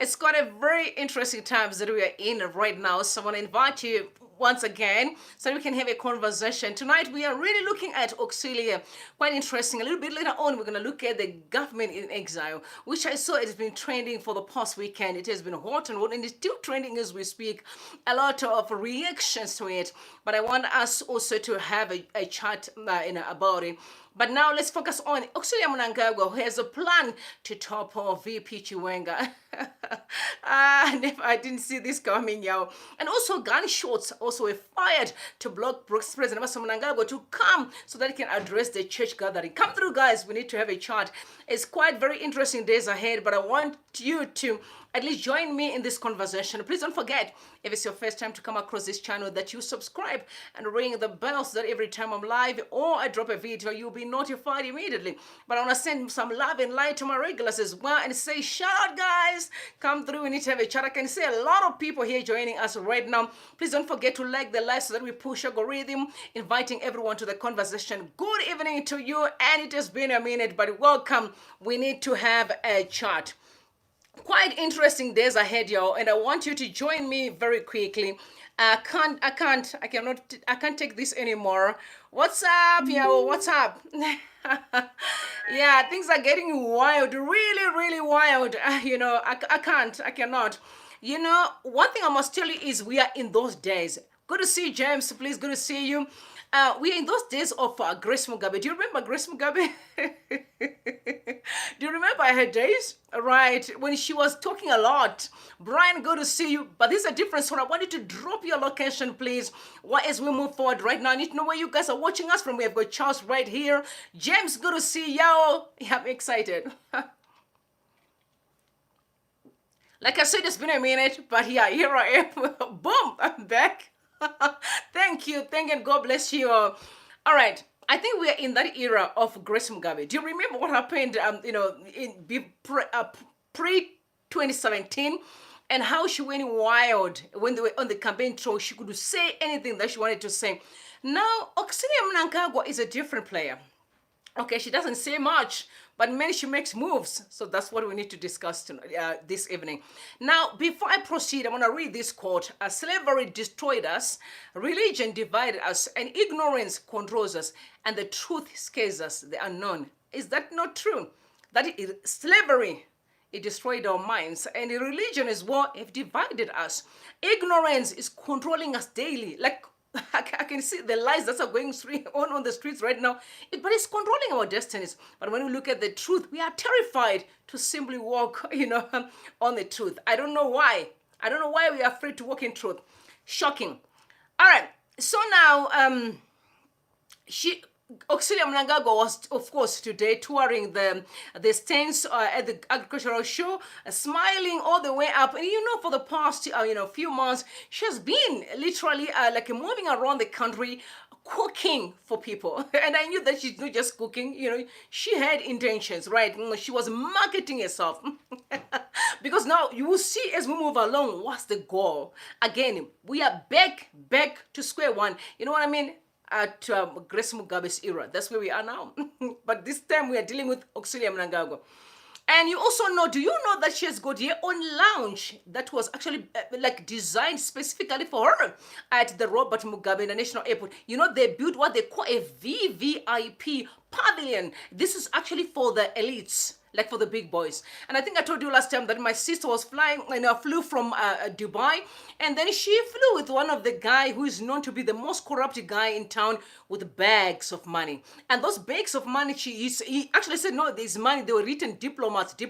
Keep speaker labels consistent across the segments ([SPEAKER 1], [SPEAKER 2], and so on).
[SPEAKER 1] It's got a very interesting times that we are in right now. So I want to invite you once again so we can have a conversation. Tonight we are really looking at Auxilia. Quite interesting. A little bit later on, we're going to look at the government in exile, which I saw it has been trending for the past weekend. It has been hot and hot, and it's still trending as we speak. A lot of reactions to it. But I want us also to have a chat about it. But now let's focus on Auxilia Mnangagwa, who has a plan to topple VP Chiwenga. I didn't see this coming, y'all. And also gunshots also were fired to block President Emmerson Mnangagwa to come so that he can address the church gathering. Come through, guys. We need to have a chat. It's quite very interesting days ahead, but I want you to at least join me in this conversation. Please don't forget, if it's your first time to come across this channel, that you subscribe and ring the bell so that every time I'm live or I drop a video, you'll be notified immediately. But I want to send some love and light to my regulars as well and say, shout out, guys. Come through. We need to have a chat. I can see a lot of people here joining us right now. Please don't forget to like the live so that we push algorithm, inviting everyone to the conversation. Good evening to you, and it has been a minute, but welcome. We need to have a chat. Quite interesting days ahead, y'all, and I want you to join me very quickly. I can't take this anymore. What's up, y'all? What's up? Yeah, things are getting wild, really, really wild. I cannot. One thing I must tell you is we are in those days. Good to see you, James. Please, good to see you. We are in those days of Grace Mugabe. Do you remember Grace Mugabe? Do you remember her days? Right, when she was talking a lot. Brian, good to see you. But there's a difference. So I want you to drop your location, please. As we move forward right now, I need to know where you guys are watching us from. We have got Charles right here. James, good to see y'all. Yeah, I'm excited. Like I said, it's been a minute, but yeah, here I am. Boom, I'm back. Thank you. And God bless you all. All right. I think we are in that era of Grace Mugabe. Do you remember what happened, in pre-2017 and how she went wild when they were on the campaign trail? She could say anything that she wanted to say. Now, Auxilia Mnangagwa is a different player. Okay, she doesn't say much, but man, she makes moves. So that's what we need to discuss this evening. Now, before I proceed, I want to read this quote. Slavery destroyed us, religion divided us, and ignorance controls us, and the truth scares us, the unknown. Is that not true? Slavery, it destroyed our minds, and the religion as well have divided us. Ignorance is controlling us daily. Like, I can see the lies that are going on the streets right now, but it's controlling our destinies. But when we look at the truth, we are terrified to simply walk, on the truth. I don't know why. I don't know why we are afraid to walk in truth. Shocking. All right. So now, Auxilia Mnangagwa was, of course, today touring the stands at the agricultural show, smiling all the way up. And for the past few months, she has been literally moving around the country, cooking for people. And I knew that she's not just cooking, she had intentions, right? She was marketing herself. Because now you will see as we move along, what's the goal? Again, we are back to square one. You know what I mean? At Grace Mugabe's era. That's where we are now. But this time we are dealing with Auxilia Mnangagwa. And you also know, do you know that she has got her own lounge that was actually designed specifically for her at the Robert Mugabe International Airport? They built what they call a VVIP pavilion. This is actually for the elites, like for the big boys. And I think I told you last time that my sister was flew from Dubai, and then she flew with one of the guy who is known to be the most corrupt guy in town with bags of money. And those bags of money, he actually said, no, there's money. They were written diplomacy.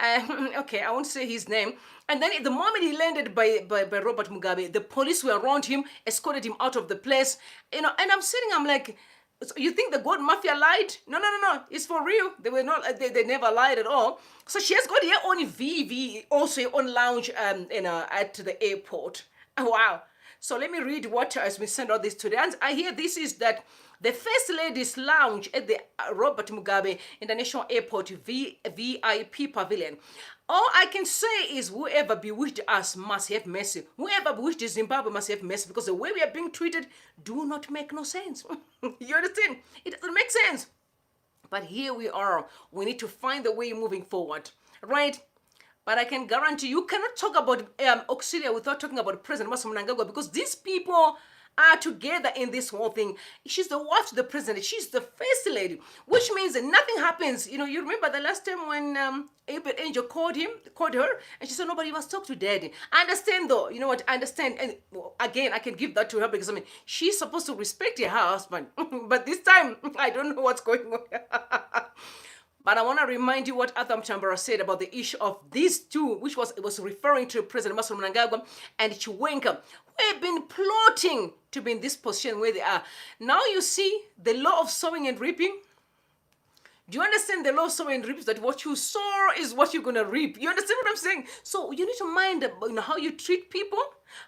[SPEAKER 1] Okay, I won't say his name. And then the moment he landed by Robert Mugabe, the police were around him, escorted him out of the place. And I'm like, so you think the gold mafia lied? No. It's for real. They were not. They never lied at all. So she has got her own VV, also her own lounge, at the airport. Oh, wow. So let me read what has been sent out this today. And I hear this is that the First Lady's Lounge at the Robert Mugabe International Airport VIP Pavilion. All I can say is whoever bewitched us must have mercy. Whoever bewitched Zimbabwe must have mercy, because the way we are being treated do not make no sense. You understand? It doesn't make sense. But here we are. We need to find the way moving forward, right? But I can guarantee you cannot talk about Auxilia without talking about President Emmerson Mnangagwa, because these people are together in this whole thing. She's the wife to the president. She's the first lady, which means that nothing happens. You know, you remember the last time when Angel called her, and she said, nobody must talk to daddy. I understand though. You know what? I understand. And again, I can give that to her because, I mean, she's supposed to respect her husband. But this time, I don't know what's going on. But I want to remind you what Tambara said about the issue of these two, which was referring to President Emmerson Mnangagwa and Chiwenga, who have been plotting to be in this position where they are. Now you see the law of sowing and reaping. Do you understand the law of sowing and reaping? That what you sow is what you're going to reap. You understand what I'm saying? So you need to mind how you treat people,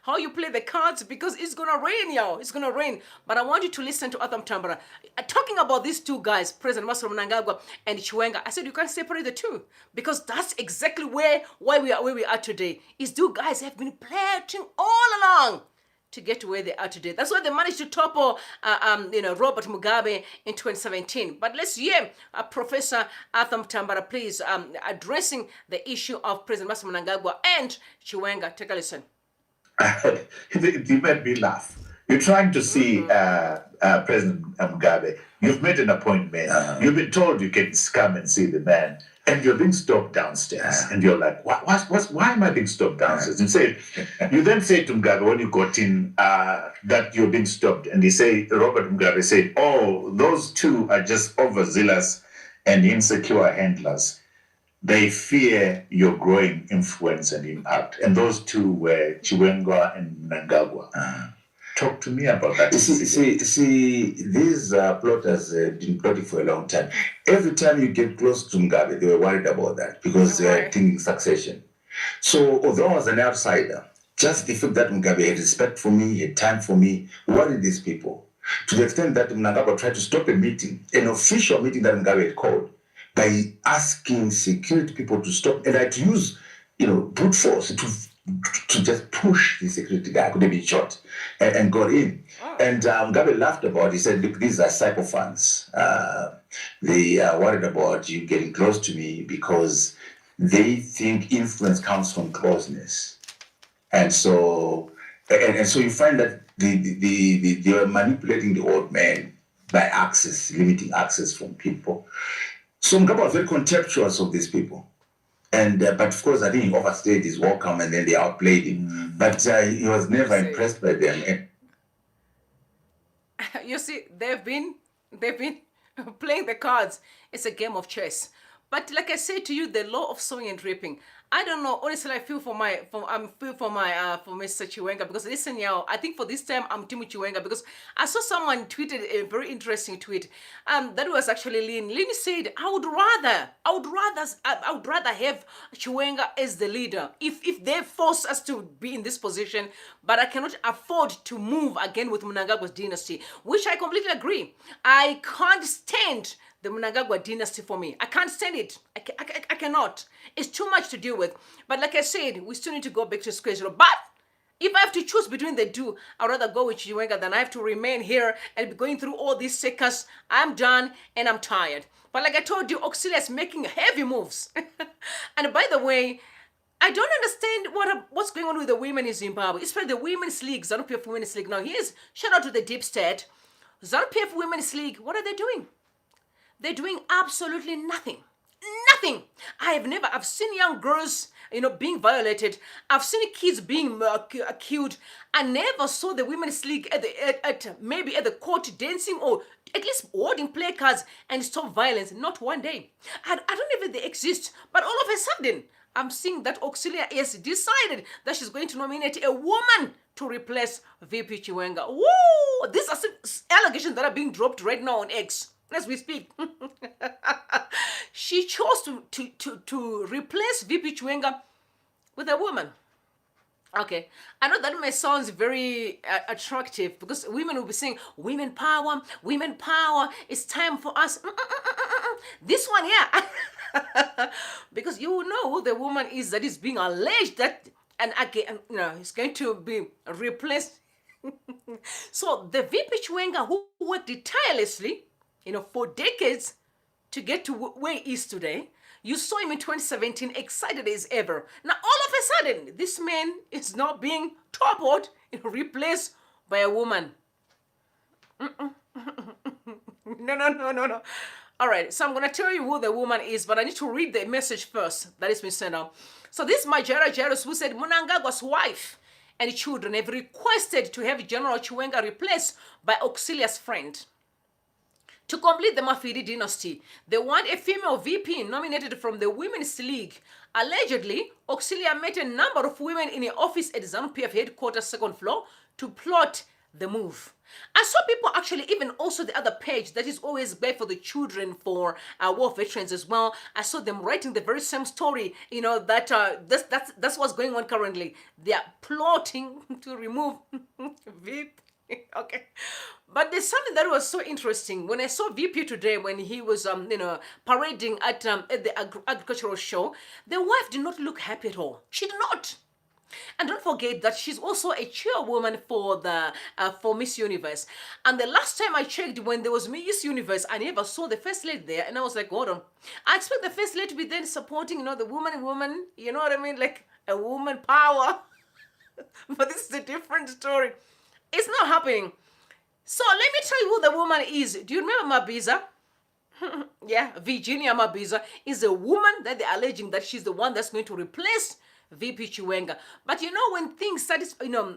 [SPEAKER 1] how you play the cards, because it's going to rain, y'all. It's going to rain. But I want you to listen to Tambara. Talking about these two guys, President Emmerson Mnangagwa and Chiwenga, I said you can't separate the two, because that's exactly why we are where we are today. These two guys have been plotting all along to get to where they are today. That's why they managed to topple, Robert Mugabe in 2017. But let's hear Professor Tambara, please, addressing the issue of President Emmerson Mnangagwa and Chiwenga. Take a listen.
[SPEAKER 2] It made me laugh. You're trying to see President Mugabe. You've made an appointment. You've been told you can come and see the man. And you're being stopped downstairs. And you're like, why am I being stopped downstairs? You then say to Mugabe, when you got in, that you're being stopped. And Robert Mugabe said, oh, those two are just overzealous and insecure handlers. They fear your growing influence and impact. And those two were Chiwenga and Mnangagwa. Talk to me about that.
[SPEAKER 3] See, these plotters have been plotting for a long time. Every time you get close to Mugabe, they were worried about that because they were thinking succession. So, although I was an outsider, just the fact that Mugabe had respect for me, had time for me, worried these people. To the extent that Mnangagwa tried to stop a meeting, an official meeting that Mugabe had called, by asking security people to stop, and I had to use, brute force to just push the security guy. Could have been shot and got in. Oh. And Mugabe laughed about it. He said, look, these are psychophants. They are worried about you getting close to me because they think influence comes from closeness. And so you find that they are manipulating the old man by access, limiting access from people. So Mugabe was very contemptuous of these people. And but of course, I think he overstayed his welcome, and then they outplayed him. But he was never impressed by them.
[SPEAKER 1] You see, they've been playing the cards. It's a game of chess. But like I said to you, the law of sowing and reaping. I don't know. Honestly, I feel for Mr. Chiwenga, because listen, y'all, I think for this time I'm Team Chiwenga, because I saw someone tweeted a very interesting tweet. That was actually Lynn. Lynn said, I would rather have Chiwenga as the leader if they force us to be in this position, but I cannot afford to move again with Mnangagwa's dynasty, which I completely agree. I can't stand the Mnangagwa dynasty for me. I can't stand it. I cannot. It's too much to deal with. But like I said, we still need to go back to square zero. But if I have to choose between the two, I'd rather go with Chiwenga than I have to remain here and be going through all these circus. I'm done and I'm tired. But like I told you, Auxilia is making heavy moves. And by the way, I don't understand what's going on with the women in Zimbabwe, especially the Women's League, Zanu-pf Women's League. Now, shout out to the Deep State. Zanu-pf Women's League, what are they doing? They're doing absolutely nothing. Nothing. I've seen young girls, being violated. I've seen kids being killed. I never saw the Women's League maybe at the court dancing or at least holding placards and stop violence. Not one day. I don't even they exist. But all of a sudden, I'm seeing that Auxilia has decided that she's going to nominate a woman to replace VP Chiwenga. Woo! These are allegations that are being dropped right now on X as we speak. She chose to replace VP Chiwenga with a woman. Okay, I know that may sound very attractive, because women will be saying, women power, it's time for us. This one, yeah. Because you know who the woman is that is being alleged that, and again, is going to be replaced. So the VP Chiwenga, who worked tirelessly, for decades to get to where he is today, You saw him in 2017, excited as ever. Now, all of a sudden, this man is now being toppled and replaced by a woman. No. All right, so I'm going to tell you who the woman is, but I need to read the message first that has been sent out. So this is my Jairosi, who said Mnangagwa's wife and children have requested to have General Chiwenga replaced by Auxilia's friend. To complete the Mafidi dynasty, they want a female VP nominated from the Women's League. Allegedly, Auxilia met a number of women in an office at Zanu-pf headquarters, second floor, to plot the move. I saw people actually, even also the other page that is always there for the children, for war veterans as well. I saw them writing the very same story, you know, that that's what's going on currently. They are plotting to remove VP. Okay, but there's something that was so interesting when I saw VP today when he was parading at the agricultural show. The wife did not look happy at all. She did not. And don't forget that she's also a chairwoman for the for Miss Universe. And the last time I checked, when there was Miss Universe, I never saw the first lady there, and I was like, hold on, I expect the first lady to be then supporting, you know, the woman, you know what I mean, like a woman power. But this is a different story. It's not happening. So let me tell you who the woman is. Do you remember Maiza? Yeah, Virginia Maiza is a woman that they're alleging that she's the one that's going to replace VP Chiwenga. But you know, when things start,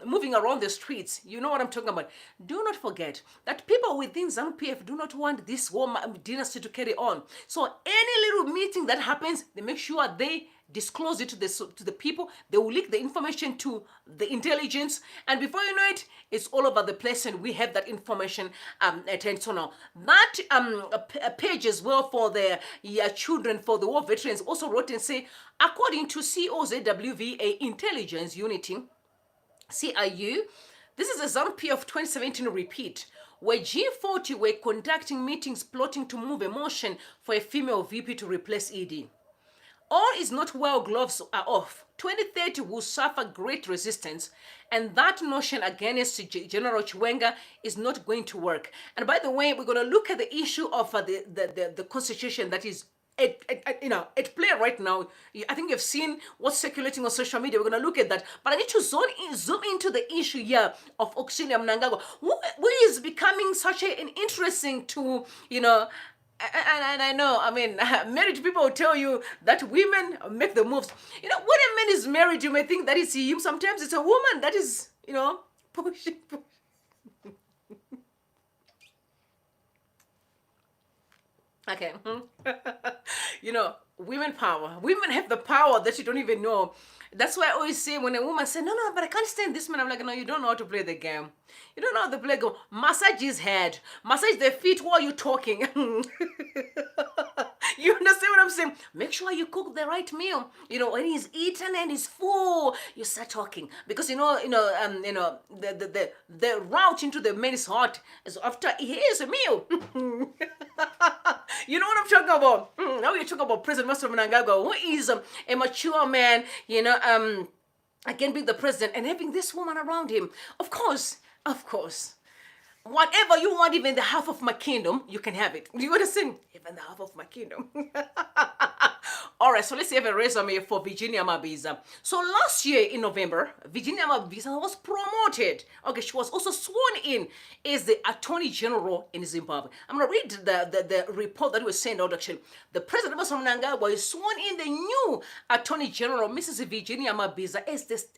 [SPEAKER 1] moving around the streets, you know what I'm talking about. Do not forget that people within Zanu-pf do not want this war dynasty to carry on. So any little meeting that happens, they make sure they disclose it to the people. They will leak the information to the intelligence, and before you know it, it's all over the place, and we have that information attention now. That page as well for the children, for the war veterans, also wrote and say, according to COZWVA Intelligence Unity, CIU, this is a Zanu-pf 2017 repeat, where G40 were conducting meetings plotting to move a motion for a female VP to replace ED. All is not well, gloves are off. 2030 will suffer great resistance, and that notion against General Chiwenga is not going to work. And by the way, we're going to look at the issue of the constitution that is at play right now. I think you've seen what's circulating on social media. We're going to look at that. But I need to zoom into the issue here of Auxilia Mnangagwa, who is becoming such an interesting to, and I know, I mean, married people will tell you that women make the moves. When a man is married, you may think that is him. Sometimes it's a woman that is, pushing. Okay. Women power. Women have the power that you don't even know. That's why I always say when a woman says, no, but I can't stand this man, I'm like, no, you don't know how to play the game. You don't know how to play the game. Massage his head. Massage their feet while you're talking. You understand what I'm saying? Make sure you cook the right meal. When he's eaten and he's full, you start talking. Because the route into the man's heart is after he has a meal. You know what I'm talking about? Now we're talking about President Emmerson Mnangagwa, who is a mature man, I can be the president and having this woman around him. Of course. Whatever you want, even the half of my kingdom, you can have it. You understand? Even the half of my kingdom. All right, so let's have a resume for Virginia Maiza. So last year in November, Virginia Maiza was promoted. Okay, she was also sworn in as the Attorney General in Zimbabwe. I'm going to read the report that was sent out actually. The President Emmerson Mnangagwa is sworn in the new Attorney General, Mrs. Virginia Maiza,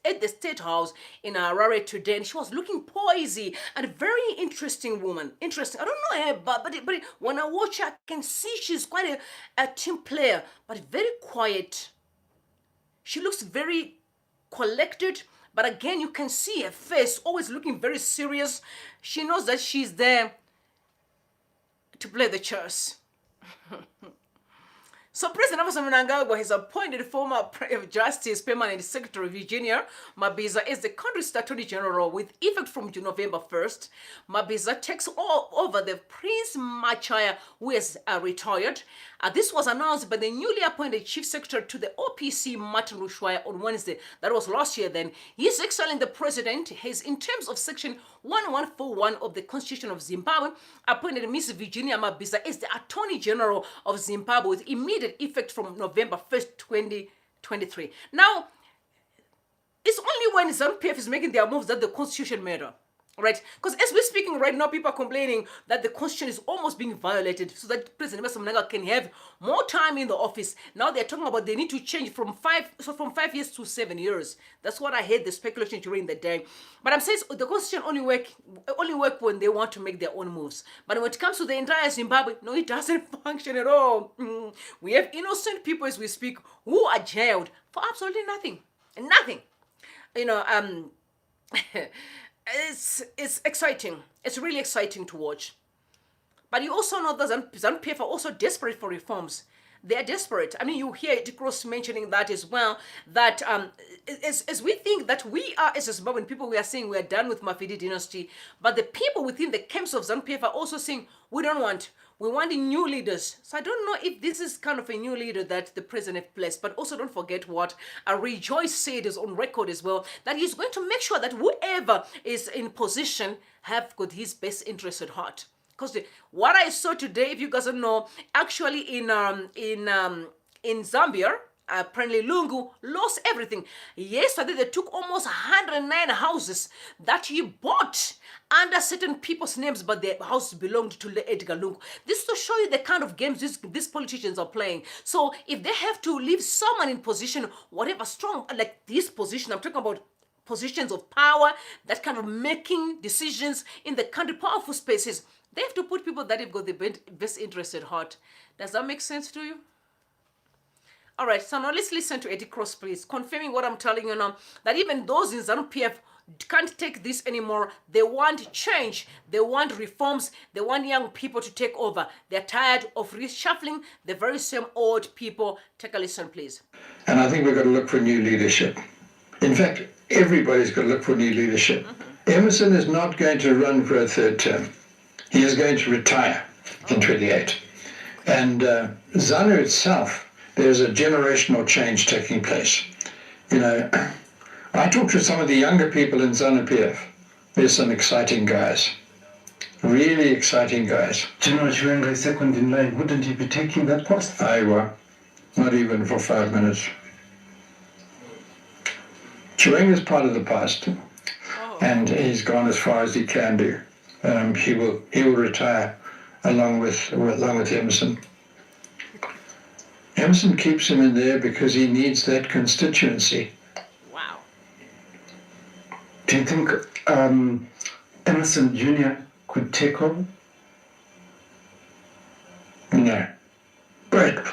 [SPEAKER 1] at the State House in Harare today. And she was looking poised and very interesting woman. Interesting. I don't know her, but when I watch her, I can see she's quite a team player, but very quiet. She looks very collected, but again, you can see her face always looking very serious. She knows that she's there to play the chess. So President Emmerson Mnangagwa has appointed former Justice Permanent Secretary Virginia Maiza as the country's Attorney General with effect from November 1st. Maiza takes over the Prince Machaya, who has retired. This was announced by the newly appointed Chief Secretary to the OPC, Martin Rushwaya, on Wednesday. That was last year then. His Excellency the President has, in terms of Section 1141 of the Constitution of Zimbabwe appointed Miss Virginia Mabisa as the Attorney General of Zimbabwe with immediate effect from November 1st, 2023. Now, it's only when Zanu-pf is making their moves that the Constitution matter. Right? Because as we're speaking right now, people are complaining that the Constitution is almost being violated so that President Emmerson Mnangagwa can have more time in the office. Now they're talking about they need to change from 5 years to 7 years. That's what I heard the speculation during the day. But I'm saying the Constitution only work when they want to make their own moves. But when it comes to the entire Zimbabwe, no, it doesn't function at all. We have innocent people as we speak who are jailed for absolutely nothing. Nothing. You know, it's exciting. It's really exciting to watch. But you also know that Zanu-pf are also desperate for reforms. They are desperate. I mean, you hear Cross mentioning that as well, that as we think that we are, as Zimbabwean people, we are saying we are done with Mafidi dynasty, but the people within the camps of Zanu-pf are also saying, we want new leaders. So I don't know if this is kind of a new leader that the president placed, but also don't forget what Rejoice said is on record as well, that he's going to make sure that whoever is in position have got his best interest at heart. Because what I saw today, if you guys don't know, actually in Zambia, apparently Lungu lost everything. Yesterday they took almost 109 houses that he bought under certain people's names, but the house belonged to Edgar Lungu. This is to show you the kind of games these politicians are playing. So if they have to leave someone in position, whatever strong, like this position, I'm talking about positions of power, that kind of making decisions in the country, powerful spaces, they have to put people that have got the best interest at heart. Does that make sense to you? All right, so now let's listen to Eddie Cross, please, confirming what I'm telling you now, that even those in Zanu-pf can't take this anymore. They want change. They want reforms. They want young people to take over. They're tired of reshuffling the very same old people. Take a listen, please.
[SPEAKER 4] And I think we've got to look for new leadership. In fact, everybody's got to look for new leadership. Emmerson is not going to run for a third term. He is going to retire in 28. And Zanu itself, there's a generational change taking place. You know, I talked to some of the younger people in Zanu-pf. There's some exciting guys, really exciting guys.
[SPEAKER 5] General Chiwenga is second in line. Wouldn't he be taking that post?
[SPEAKER 4] Not even for 5 minutes. Chiwenga is part of the past, and he's gone as far as he can do. He will retire along with Emmerson. Emmerson keeps him in there because he needs that constituency.
[SPEAKER 1] Wow.
[SPEAKER 5] Do you think Emmerson Jr. could take over?
[SPEAKER 4] No. But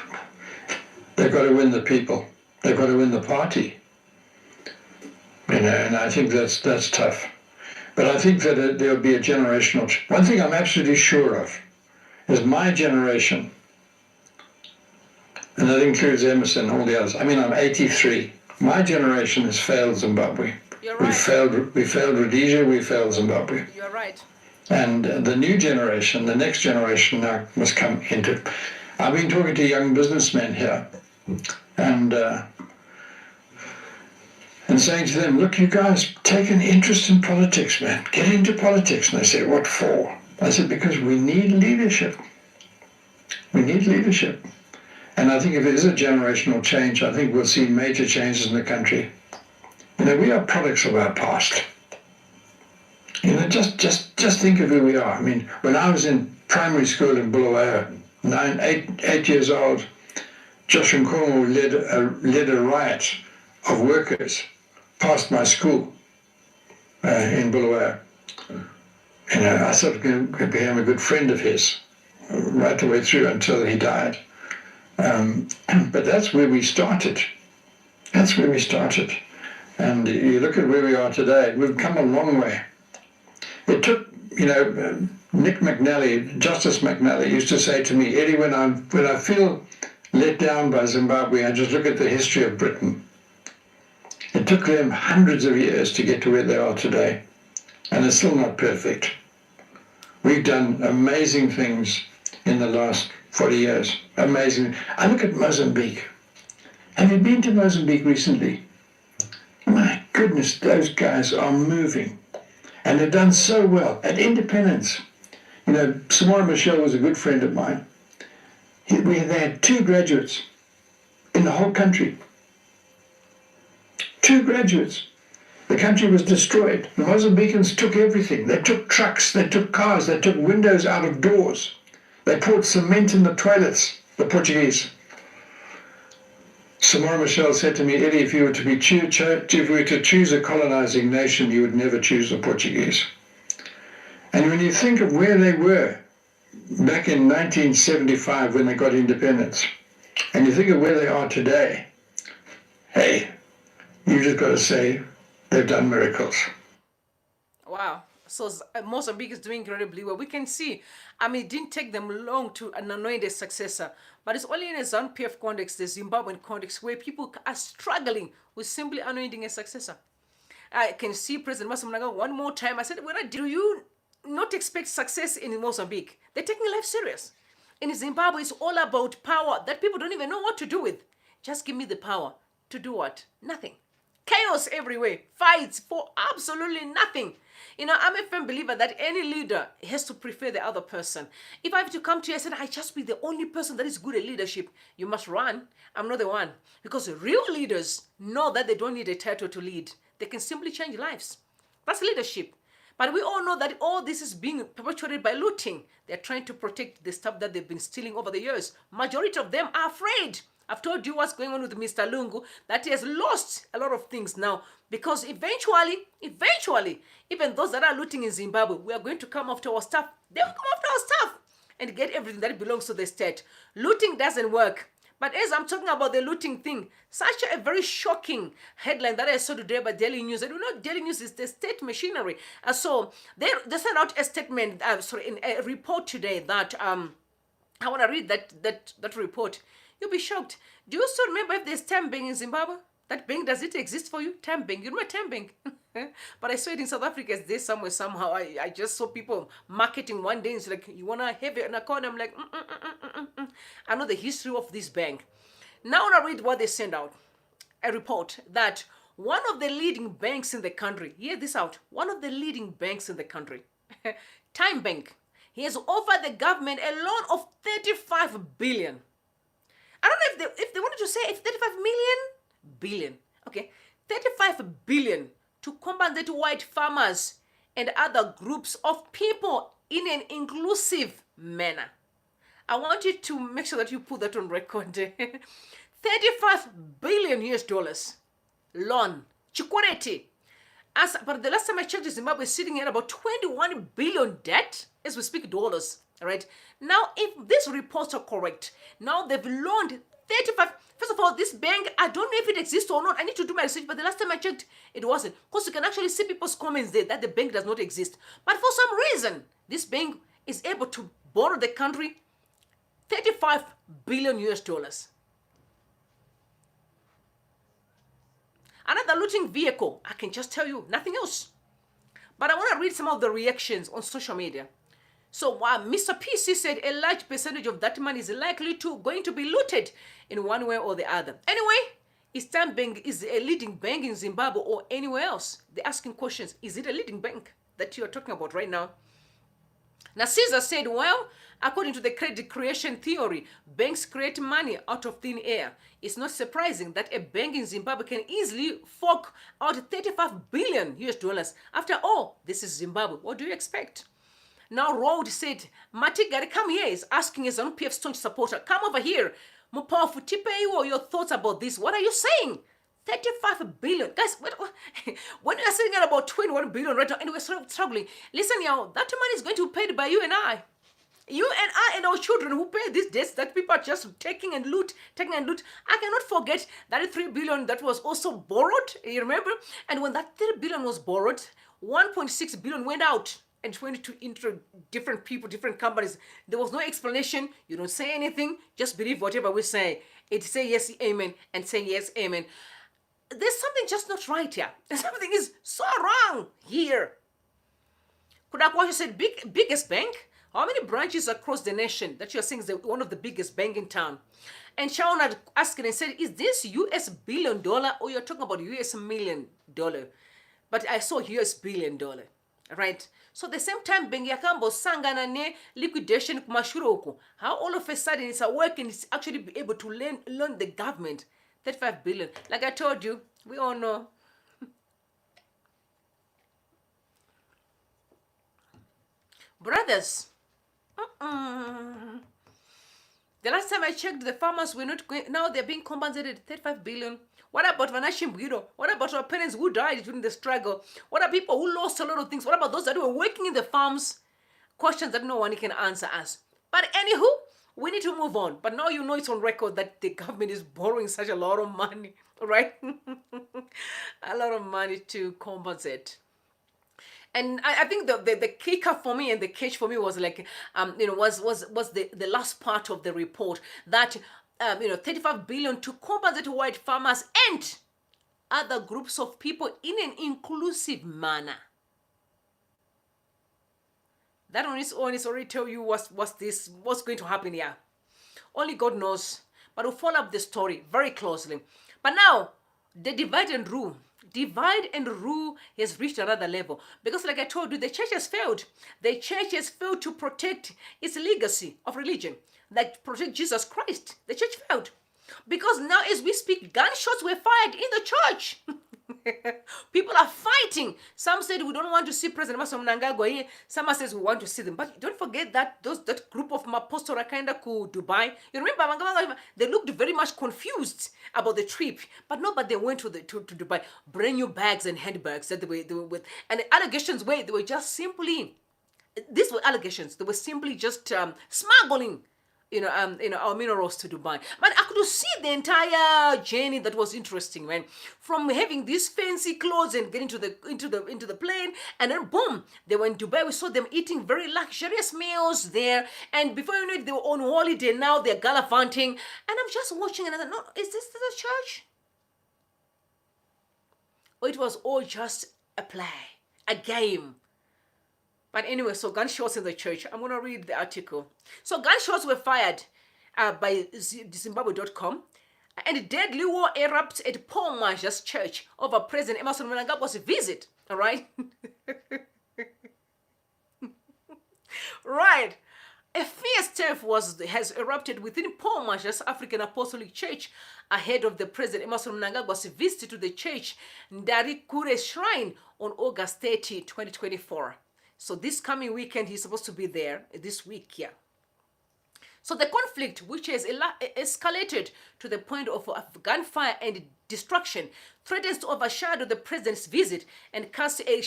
[SPEAKER 4] they've got to win the people. They've got to win the party. You know, and I think that's tough. But I think that there'll be a generational... One thing I'm absolutely sure of is my generation, and that includes Emmerson and all the others. I mean, I'm 83. My generation has failed Zimbabwe.
[SPEAKER 1] You're right.
[SPEAKER 4] We failed Rhodesia, we failed Zimbabwe.
[SPEAKER 1] You're right.
[SPEAKER 4] And the new generation, the next generation now must come into... I've been talking to young businessmen here, and saying to them, look, you guys, take an interest in politics, man. Get into politics. And they say, what for? I said, because we need leadership. We need leadership. And I think if there is a generational change, I think we'll see major changes in the country. You know, we are products of our past. You know, just think of who we are. I mean, when I was in primary school in Bulawayo, 8 years old, Joshua Nkomo led a riot of workers past my school in Bulawayo. You know, I sort of became a good friend of his right the way through until he died. But that's where we started. That's where we started. And you look at where we are today, we've come a long way. It took, you know, Justice McNally used to say to me, Eddie, when I feel let down by Zimbabwe, I just look at the history of Britain. It took them hundreds of years to get to where they are today, and it's still not perfect. We've done amazing things in the last 40 years. Amazing. I look at Mozambique. Have you been to Mozambique recently? My goodness, those guys are moving. And they've done so well. At independence, you know, Samora Michelle was a good friend of mine. They had 2 graduates in the whole country. 2 graduates. The country was destroyed. The Mozambicans took everything. They took trucks, they took cars, they took windows out of doors. They poured cement in the toilets, the Portuguese. Samora Michelle said to me, Eddie, if you were to choose a colonizing nation, you would never choose the Portuguese. And when you think of where they were back in 1975 when they got independence, and you think of where they are today, hey, you just got to say they've done miracles.
[SPEAKER 1] Wow. So Mozambique is doing incredibly well. We can see, I mean, it didn't take them long to anoint a successor, but it's only in a Zanu-pf context, the Zimbabwean context, where people are struggling with simply anointing a successor. I can see President Emmerson Mnangagwa one more time. I said, do you not expect success in Mozambique? They're taking life serious. In Zimbabwe, it's all about power that people don't even know what to do with. Just give me the power. To do what? Nothing. Chaos everywhere. Fights for absolutely nothing. You know, I'm a firm believer that any leader has to prefer the other person. If I have to come to you and say, I just be the only person that is good at leadership, you must run. I'm not the one. Because real leaders know that they don't need a title to lead. They can simply change lives. That's leadership. But we all know that all this is being perpetuated by looting. They're trying to protect the stuff that they've been stealing over the years. Majority of them are afraid. I've told you what's going on with Mr. Lungu, that he has lost a lot of things now. Because eventually, even those that are looting in Zimbabwe, we are going to come after our stuff. They will come after our stuff and get everything that belongs to the state. Looting doesn't work. But as I'm talking about the looting thing, such a very shocking headline that I saw today by Daily News. I do know Daily News is the state machinery. So they sent out a statement, in a report today that, I want to read that report. You'll be shocked. Do you still remember if there's Tambing in Zimbabwe? That bank, does it exist for you? Tambing. You know Tambing? But I saw it in South Africa. It's there somewhere, somehow. I just saw people marketing one day. It's like, you want to have an account? I'm like, I know the history of this bank. Now I read what they sent out. A report that one of the leading banks in the country, hear this out, one of the leading banks in the country, Time Bank, he has offered the government a loan of 35 billion. I don't know if they wanted to say if 35 billion, okay, 35 billion to compensate white farmers and other groups of people in an inclusive manner. I want you to make sure that you put that on record. 35 billion US dollars loan, Chikoreti. But the last time I checked, Zimbabwe is sitting at about 21 billion debt as we speak dollars. Right now, if these reports are correct, now they've loaned 35. First of all, this bank, I don't know if it exists or not. I need to do my research, but the last time I checked, it wasn't. Because you can actually see people's comments there that the bank does not exist. But for some reason, this bank is able to borrow the country 35 billion US dollars. Another looting vehicle, I can just tell you, nothing else. But I want to read some of the reactions on social media. So Mr. PC said a large percentage of that money is likely going to be looted in one way or the other. Anyway, is Time Bank is a leading bank in Zimbabwe or anywhere else? They're asking questions. Is it a leading bank that you're talking about right now? Now, Caesar said, well, according to the credit creation theory, banks create money out of thin air. It's not surprising that a bank in Zimbabwe can easily fork out 35 billion US dollars. After all, this is Zimbabwe. What do you expect? Now, Road said, Matigari, come here. He's asking his Zanu-pf staunch supporter, come over here. Mupofu, Tipeiwo, your thoughts about this. What are you saying? 35 billion. Guys, when you're sitting at about 21 billion right now, and we're struggling, listen, y'all, that money is going to be paid by you and I. You and I and our children who pay these debts that people are just taking and loot. I cannot forget that 3 billion that was also borrowed, you remember? And when that 3 billion was borrowed, 1.6 billion went out. And went into different people, different companies. There was no explanation. You don't say anything. Just believe whatever we say. It say yes, amen, and say yes, amen. There's something just not right here. Something is so wrong here. Kurauone said, biggest bank? How many branches across the nation that you're saying is one of the biggest bank in town? And Shaun had asked and said, is this US $1 billion or you're talking about US $1 million? But I saw US $1 billion. right? So the same time bengiakambo sangana ne liquidation kumashuroku, how all of a sudden it's a work and it's actually be able to loan the government 35 billion. Like I told you, we all know. Brothers, the last time I checked, the farmers were not going, now they're being compensated 35 billion. What about Vanashim Guido? What about our parents who died during the struggle? What are people who lost a lot of things? What about those that were working in the farms? Questions that no one can answer us. But anywho, we need to move on. But now you know it's on record that the government is borrowing such a lot of money, right? A lot of money to compensate. And I think the kicker for me and the catch for me was like, was the last part of the report that, 35 billion to compensate white farmers and other groups of people in an inclusive manner. That on its own is already tell you what's going to happen here. Only God knows. But we'll follow up the story very closely. But now, the divide and rule has reached another level. Because like I told you, the church has failed. The church has failed to protect its legacy of religion. Like protect Jesus Christ. The church failed. Because now as we speak, gunshots were fired in the church. People are fighting. Some said we don't want to see President Emmerson Mnangagwa here. Some says we want to see them. But don't forget that that group of Apostolic kind of Dubai. You remember they looked very much confused about the trip. But they went to Dubai. Brand new bags and handbags that they were with. And the allegations were they were just simply, these were allegations. They were simply just smuggling our minerals to Dubai. But I could see the entire journey that was interesting, man. From having these fancy clothes and getting into the plane, and then boom, they were in Dubai. We saw them eating very luxurious meals there, and before you know it, they were on holiday. Now they're gallivanting, and I'm just watching, and I thought, no, is this the church? Or it was all just a play, a game. But anyway, so gunshots in the church. I'm going to read the article. So gunshots were fired by Zimbabwe.com. And deadly war erupts at Paul Mwazha's church over President Emmerson Mnangagwa's visit. All right? Right. A fierce turf has erupted within Paul Mwazha's African Apostolic Church ahead of the President Emmerson Mnangagwa's visit to the church Ndarikure Shrine on August 30, 2024. So this coming weekend, he's supposed to be there this week, yeah. So the conflict, which has escalated to the point of gunfire and destruction, threatens to overshadow the president's visit and cast a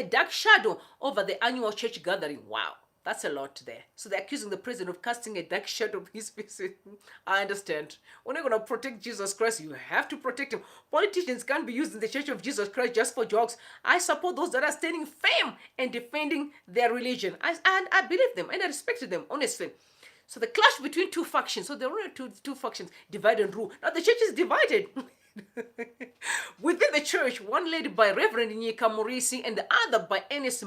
[SPEAKER 1] dark shadow over the annual church gathering. Wow, that's a lot there. So they're accusing the president of casting a dark shadow of his visit. I understand. When you're going to protect Jesus Christ, you have to protect him. Politicians can't be using the Church of Jesus Christ just for jokes. I support those that are standing firm and defending their religion. I believe them and I respect them, honestly. So the clash between two factions. So there are two factions, divide and rule. Now the church is divided. Within the church, one led by Reverend Nyika Murisi and the other by Enerst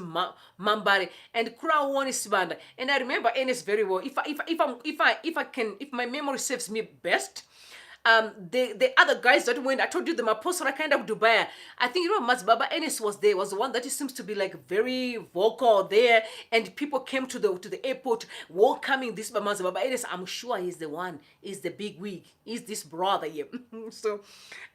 [SPEAKER 1] Mhambare and Kurauone Sibanda. And I remember Enerst very well. If my memory serves me best, the other guys that went, I told you the Apostolic kind of Dubai. I think Mazbaba Enerst was there, was the one that seems to be like very vocal there, and people came to the airport welcoming this Mazbaba Enerst. I'm sure he's the one, he's the big wig, he's this brother here. So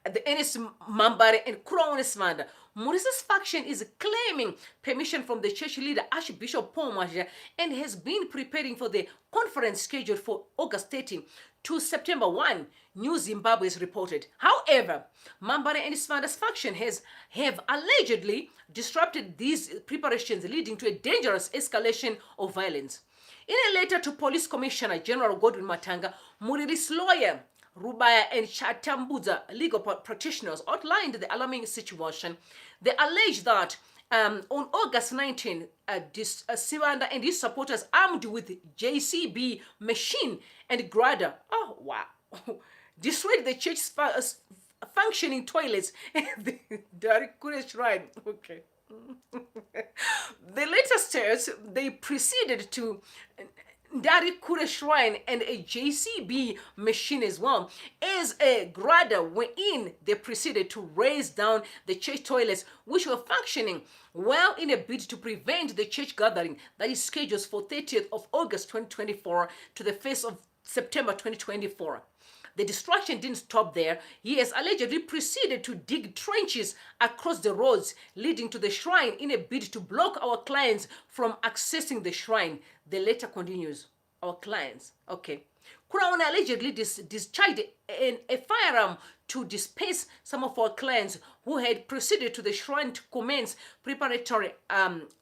[SPEAKER 1] the Enerst Mhambare and Kurauone Sibanda. Murisi's faction is claiming permission from the church leader Archbishop Paul Mwazha and has been preparing for the conference scheduled for August 30 to September 1, New Zimbabwe is reported. However, Mhambare and Sibanda's faction have allegedly disrupted these preparations, leading to a dangerous escalation of violence. In a letter to Police Commissioner General Godwin Matanga, Murisi's lawyer Rubaya and Chatambuza legal practitioners outlined the alarming situation. They allege that on August 19, Sibanda and his supporters, armed with JCB machine and grader, oh wow, destroyed the church's functioning toilets and the Ndarikure Shrine. Okay. The letter states they proceeded to Ndarikure Shrine and a JCB machine as well as a grader wherein they proceeded to raise down the church toilets which were functioning well in a bid to prevent the church gathering that is scheduled for 30th of August 2024 to the 1st of September 2024. The destruction didn't stop there. He has allegedly proceeded to dig trenches across the roads leading to the shrine in a bid to block our clients from accessing the shrine. The letter continues. Our clients. Okay. Kurauone allegedly discharged a firearm to disperse some of our clients who had proceeded to the shrine to commence preparatory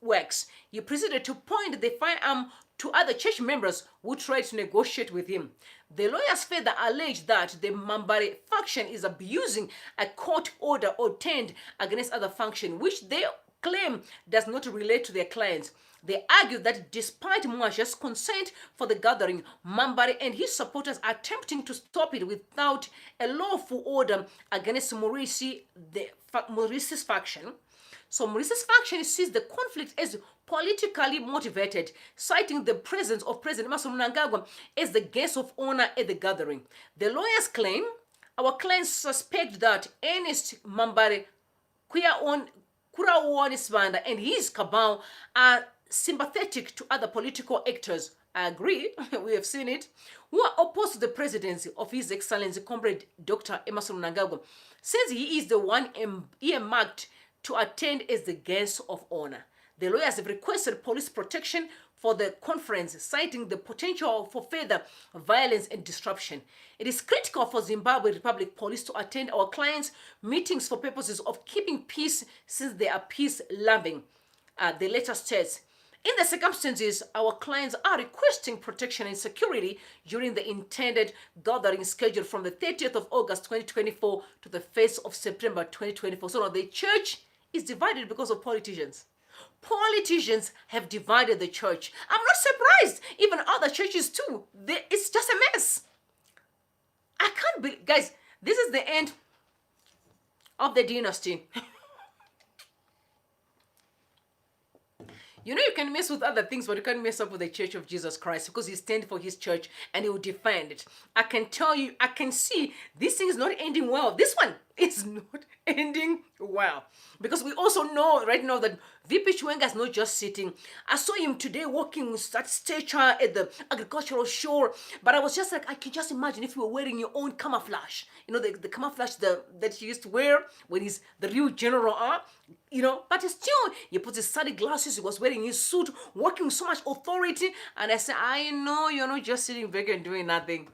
[SPEAKER 1] works. He proceeded to point the firearm to other church members who tried to negotiate with him. The lawyers further allege that the Mhambare faction is abusing a court order obtained against other faction, which they claim does not relate to their clients. They argue that despite Mwazha's consent for the gathering, Mhambare and his supporters are attempting to stop it without a lawful order against Murisi, Murisi's faction. So Murisi's faction sees the conflict as politically motivated, citing the presence of President Emmerson Mnangagwa as the guest of honor at the gathering. The lawyers claim our clients suspect that Enerst, Mhambare, Kurauone, Sibanda, and his cabal are sympathetic to other political actors. I agree, we have seen it, who are opposed to the presidency of His Excellency Comrade Dr. Emmerson Mnangagwa, since he is the one earmarked to attend as the guest of honor. The lawyers have requested police protection for the conference, citing the potential for further violence and disruption. It is critical for Zimbabwe Republic Police to attend our clients' meetings for purposes of keeping peace, since they are peace-loving. The letter states, in the circumstances, our clients are requesting protection and security during the intended gathering scheduled from the 30th of August 2024 to the 1st of September 2024. So now the church is divided because of politicians. Politicians have divided the church. I'm not surprised. Even other churches too. It's just a mess. I can't believe, guys, this is the end of the dynasty. You know, you can mess with other things, but you can't mess up with the Church of Jesus Christ, because he stands for his church and he will defend it. I can tell you, I can see this thing is not ending well. This one is not ending well. Because we also know right now that VP Chiwenga is not just sitting. I saw him today walking with that stature at the agricultural show, but I was just like, I can just imagine if you were wearing your own camouflage. You know, the camouflage that he used to wear when he's the real general, you know, but still, he put his study glasses, he was wearing his suit, walking with so much authority, and I said, I know you're not just sitting back and doing nothing.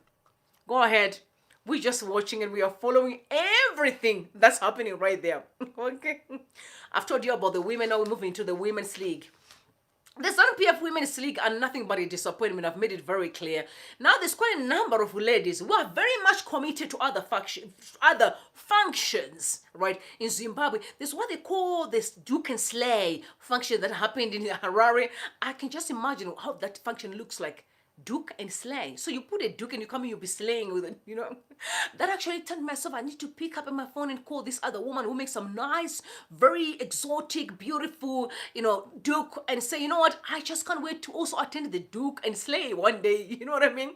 [SPEAKER 1] Go ahead. We're just watching and we are following everything that's happening right there. Okay. I've told you about the women. Now we're moving into the Women's League. The Zanu-pf Women's League are nothing but a disappointment. I've made it very clear. Now there's quite a number of ladies who are very much committed to other functions, right? In Zimbabwe, there's what they call this Duke and Slay function that happened in Harare. I can just imagine how that function looks like. Duke and slay. So you put a duke and you come in, you'll be slaying with it, you know. That actually turned myself, I need to pick up my phone and call this other woman who makes some nice, very exotic, beautiful, you know, duke, and say, you know what, I just can't wait to also attend the Duke and Slay one day, you know what I mean?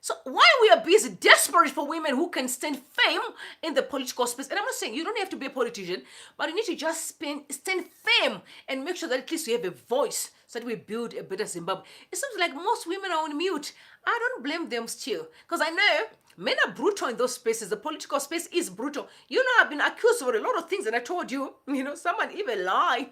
[SPEAKER 1] So while we are busy, desperate for women who can stand firm in the political space, and I'm not saying you don't have to be a politician, but you need to just stand firm and make sure that at least you have a voice so that we build a better Zimbabwe. It seems like most women are on mute. I don't blame them still, because I know men are brutal in those spaces. The political space is brutal. You know, I've been accused of a lot of things, and I told you, you know, someone even lied.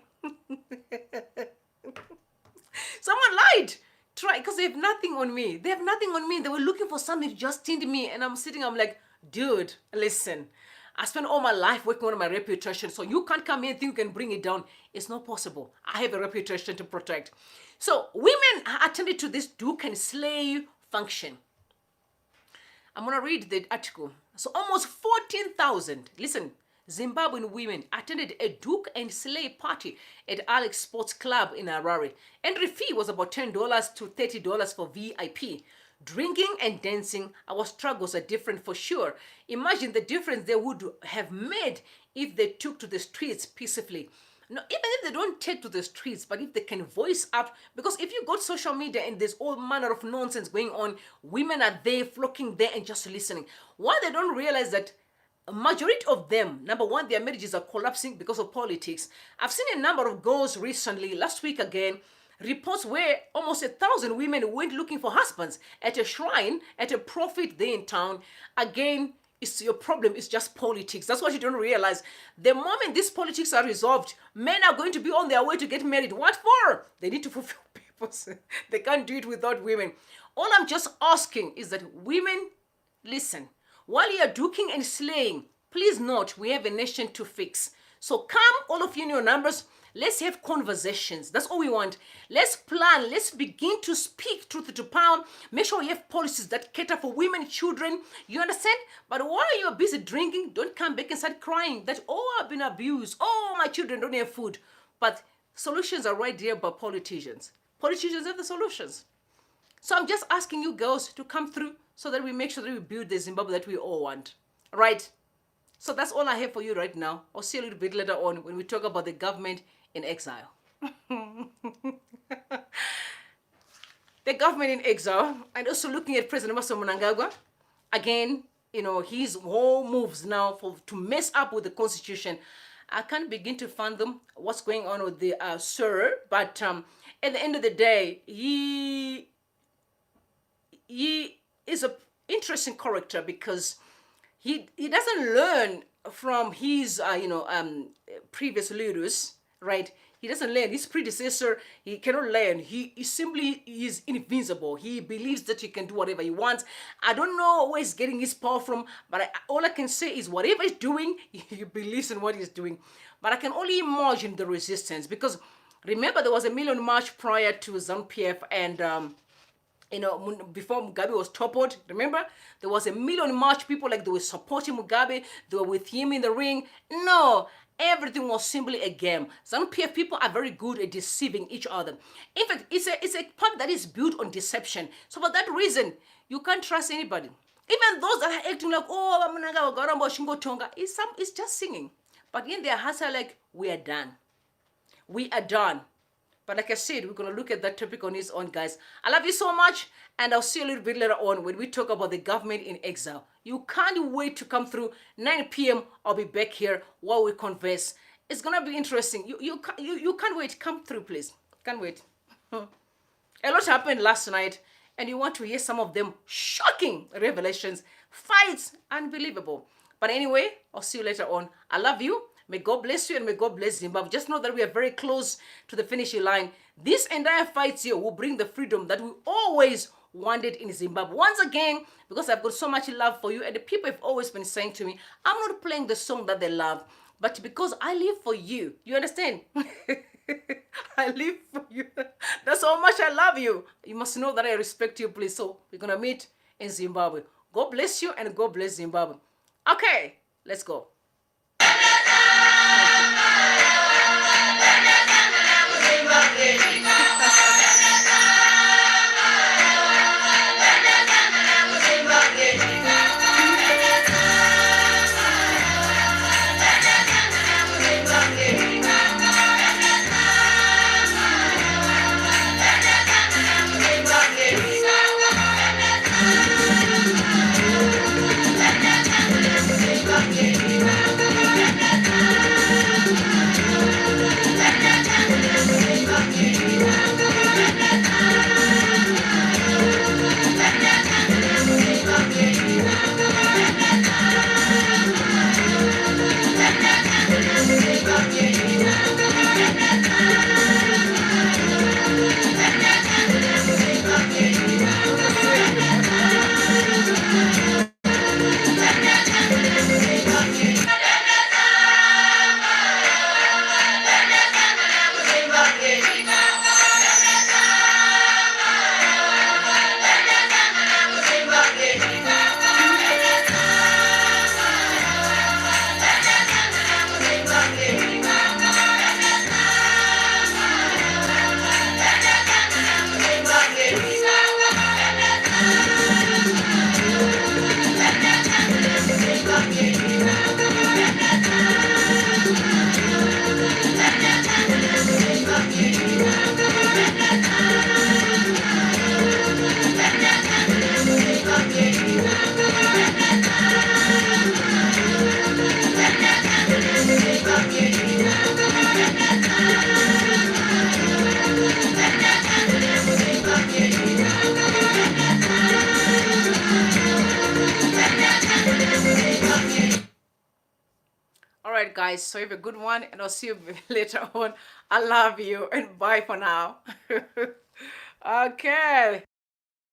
[SPEAKER 1] Someone lied. Try, because they have nothing on me. They have nothing on me. They were looking for something to just tint me. And I'm sitting, I'm like, dude, listen. I spent all my life working on my reputation. So you can't come here and think you can bring it down. It's not possible. I have a reputation to protect. So women attended to this Duke and Slay function. I'm going to read the article. So almost 14,000, listen, Zimbabwean women attended a Duke and Slay party at Alex Sports Club in Harare. Entry fee was about $10 to $30 for VIP. Drinking and dancing, our struggles are different for sure. Imagine the difference they would have made if they took to the streets peacefully. No, even if they don't take to the streets, but if they can voice up, because if you go to social media and there's all manner of nonsense going on, women are there flocking there and just listening. Why they don't realize that a majority of them, number one, their marriages are collapsing because of politics. I've seen a number of girls recently, last week again, reports where almost 1,000 women went looking for husbands at a shrine, at a prophet there in town. Again, it's your problem. It's just politics. That's what you don't realize. The moment these politics are resolved, men are going to be on their way to get married. What for? They need to fulfill purpose. They can't do it without women. All I'm just asking is that women, listen. While you are duking and slaying, please note we have a nation to fix. So come, all of you in your numbers. Let's have conversations. That's all we want. Let's plan. Let's begin to speak truth to power. Make sure you have policies that cater for women, children. You understand? But while you're busy drinking, don't come back and start crying that, oh, I've been abused. Oh, my children don't have food. But solutions are right there by politicians. Politicians have the solutions. So I'm just asking you girls to come through so that we make sure that we build the Zimbabwe that we all want. Right? So that's all I have for you right now. I'll see you a little bit later on when we talk about the government in exile. The government in exile, and also looking at President Emmerson Mnangagwa. Again, you know, his whole moves now to mess up with the constitution. I can't begin to fathom what's going on with the sir, but at the end of the day, he is an interesting character because he doesn't learn from his previous leaders, right? He doesn't learn. His predecessor, he cannot learn. He simply is invincible. He believes that he can do whatever he wants. I don't know where he's getting his power from, but all I can say is whatever he's doing, he believes in what he's doing. But I can only imagine the resistance because remember there was a million march prior to Zanu-pf and before Mugabe was toppled, remember? There was a million march, people like they were supporting Mugabe, they were with him in the ring. No, everything was simply a game. Zanu-pf people are very good at deceiving each other. In fact, it's a part that is built on deception. So for that reason, you can't trust anybody. Even those that are acting like, oh, it's just singing. But in their hearts are like, we are done. We are done. But like I said, we're going to look at that topic on its own, guys. I love you so much, and I'll see you a little bit later on when we talk about the government in exile. You can't wait to come through. 9 p.m., I'll be back here while we converse. It's going to be interesting. You can't wait. Come through, please. Can't wait. A lot happened last night, and you want to hear some of them shocking revelations. Fights, unbelievable. But anyway, I'll see you later on. I love you. May God bless you and may God bless Zimbabwe. Just know that we are very close to the finishing line. This entire fight here will bring the freedom that we always wanted in Zimbabwe. Once again, because I've got so much love for you and the people have always been saying to me, I'm not playing the song that they love, but because I live for you. You understand? I live for you. That's how much I love you. You must know that I respect you, please. So we're going to meet in Zimbabwe. God bless you and God bless Zimbabwe. Okay, let's go.
[SPEAKER 6] Zimbabwe.
[SPEAKER 1] guys. So have a good one, and I'll see you later on. I love you, and bye for now. Okay.